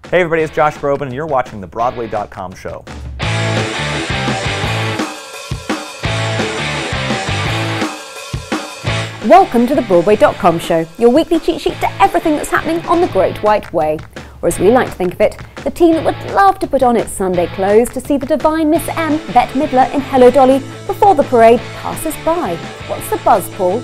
Hey everybody, it's Josh Groban and you're watching the Broadway.com show. Welcome to the Broadway.com show, your weekly cheat sheet to everything that's happening on the Great White Way. Or as we like to think of it, the team that would love to put on its Sunday clothes to see the divine Miss M, Bette Midler in Hello Dolly before the parade passes by. What's the buzz, Paul?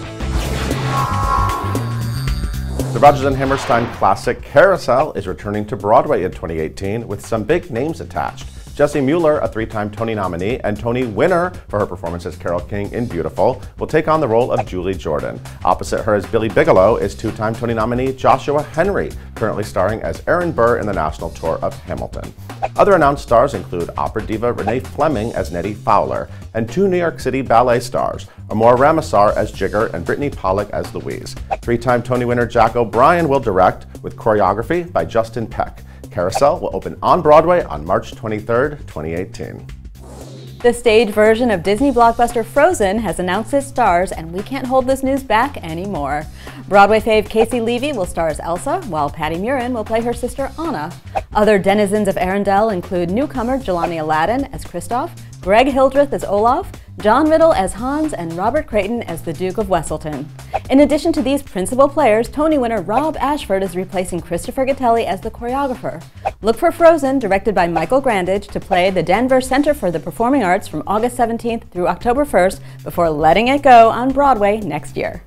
The Rodgers and Hammerstein classic Carousel is returning to Broadway in 2018 with some big names attached. Jessie Mueller, a three-time Tony nominee and Tony winner for her performance as Carol King in Beautiful, will take on the role of Julie Jordan. Opposite her as Billy Bigelow is two-time Tony nominee Joshua Henry, currently starring as Aaron Burr in the national tour of Hamilton. Other announced stars include opera diva Renee Fleming as Nettie Fowler, and two New York City ballet stars, Amor Ramazar as Jigger and Brittany Pollack as Louise. Three-time Tony winner Jack O'Brien will direct, with choreography by Justin Peck. Carousel will open on Broadway on March 23, 2018. The stage version of Disney blockbuster Frozen has announced its stars, and we can't hold this news back anymore. Broadway fave Casey Levy will star as Elsa, while Patty Murin will play her sister Anna. Other denizens of Arendelle include newcomer Jelani Aladdin as Kristoff, Greg Hildreth as Olaf, John Riddle as Hans, and Robert Creighton as the Duke of Wesselton. In addition to these principal players, Tony winner Rob Ashford is replacing Christopher Gattelli as the choreographer. Look for Frozen, directed by Michael Grandage, to play the Denver Center for the Performing Arts from August 17th through October 1st before letting it go on Broadway next year.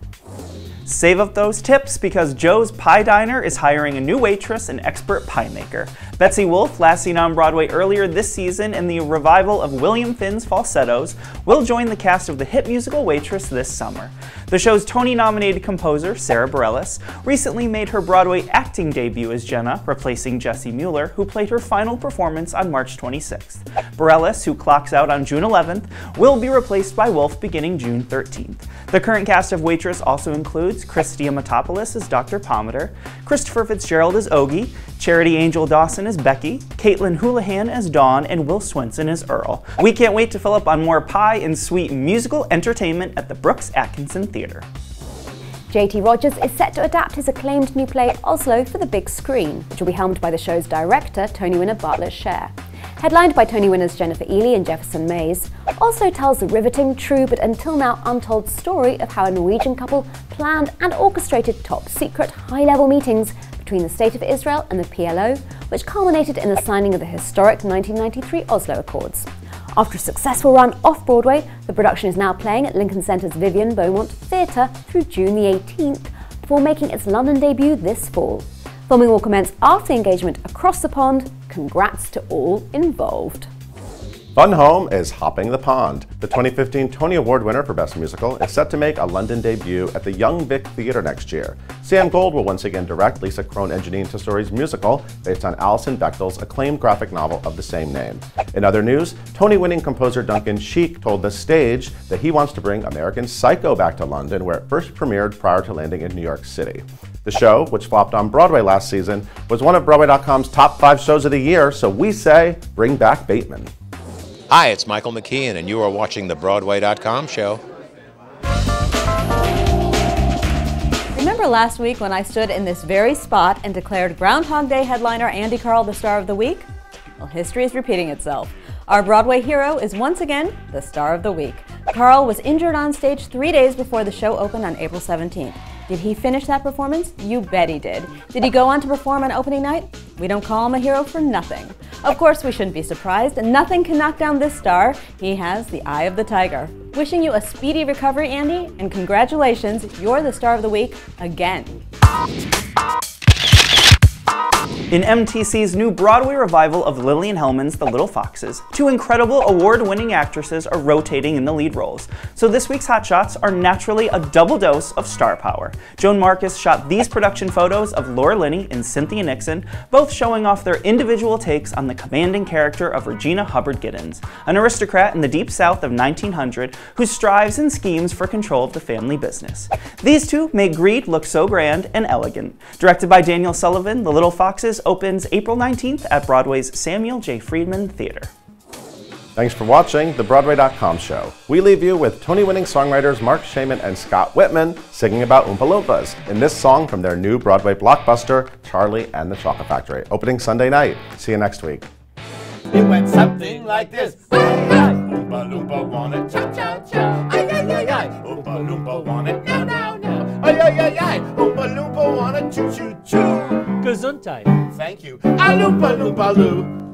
Save up those tips because Joe's Pie Diner is hiring a new waitress and expert pie maker. Betsy Wolfe, last seen on Broadway earlier this season in the revival of William Finn's Falsettos, will join the cast of the hit musical Waitress this summer. The show's Tony-nominated composer, Sarah Bareilles, recently made her Broadway acting debut as Jenna, replacing Jessie Mueller, who played her final performance on March 26th. Bareilles, who clocks out on June 11th, will be replaced by Wolfe beginning June 13th. The current cast of Waitress also includes Christia Matopoulos as Dr. Pomander, Christopher Fitzgerald as Ogie, Charity Angel Dawson as Becky, Caitlin Houlihan as Dawn, and Will Swenson as Earl. We can't wait to fill up on more pie and sweet musical entertainment at the Brooks Atkinson Theatre. J.T. Rogers is set to adapt his acclaimed new play Oslo for the big screen, which will be helmed by the show's director, Tony winner Bartlett Sher. Headlined by Tony winners Jennifer Ely and Jefferson Mays, Oslo tells the riveting, true but until now untold story of how a Norwegian couple planned and orchestrated top-secret, high-level meetings between the State of Israel and the PLO, which culminated in the signing of the historic 1993 Oslo Accords. After a successful run off-Broadway, the production is now playing at Lincoln Centre's Vivian Beaumont Theatre through June the 18th, before making its London debut this fall. Filming will commence after the engagement across the pond. Congrats to all involved. Fun Home is hopping the pond. The 2015 Tony Award winner for Best Musical is set to make a London debut at the Young Vic Theatre next year. Sam Gold will once again direct Lisa Krohn and Janine Tesori's musical based on Alison Bechdel's acclaimed graphic novel of the same name. In other news, Tony-winning composer Duncan Sheik told The Stage that he wants to bring American Psycho back to London, where it first premiered prior to landing in New York City. The show, which flopped on Broadway last season, was one of Broadway.com's top 5 shows of the year, so we say, bring back Bateman. Hi, it's Michael McKeon, and you are watching the Broadway.com show. Remember last week when I stood in this very spot and declared Groundhog Day headliner Andy Karl the star of the week? Well, history is repeating itself. Our Broadway hero is once again the star of the week. Karl was injured on stage 3 days before the show opened on April 17th. Did he finish that performance? You bet he did. Did he go on to perform on opening night? We don't call him a hero for nothing. Of course, we shouldn't be surprised. Nothing can knock down this star. He has the eye of the tiger. Wishing you a speedy recovery, Andy, and congratulations, you're the star of the week again. In MTC's new Broadway revival of Lillian Hellman's The Little Foxes, two incredible award-winning actresses are rotating in the lead roles, so this week's Hot Shots are naturally a double dose of star power. Joan Marcus shot these production photos of Laura Linney and Cynthia Nixon, both showing off their individual takes on the commanding character of Regina Hubbard Giddens, an aristocrat in the deep south of 1900 who strives and schemes for control of the family business. These two make greed look so grand and elegant. Directed by Daniel Sullivan, The Little Foxes opens April 19th at Broadway's Samuel J. Friedman Theatre. Thanks for watching the Broadway.com show. We leave you with Tony-winning songwriters Mark Shaman and Scott Whitman singing about Oompa Loompas in this song from their new Broadway blockbuster, Charlie and the Chocolate Factory, opening Sunday night. See you next week. It went something like this. Ay, ay, Oompa Loompa want it, chow, chow, chow. Ay, ay, ay, ay, Oompa Loompa want it, now, now, now. Ay, ay, ay, ay, Oompa Loompa want it, choo, choo, choo. Gesundheit. Thank you. A Loompa Loompa Loo.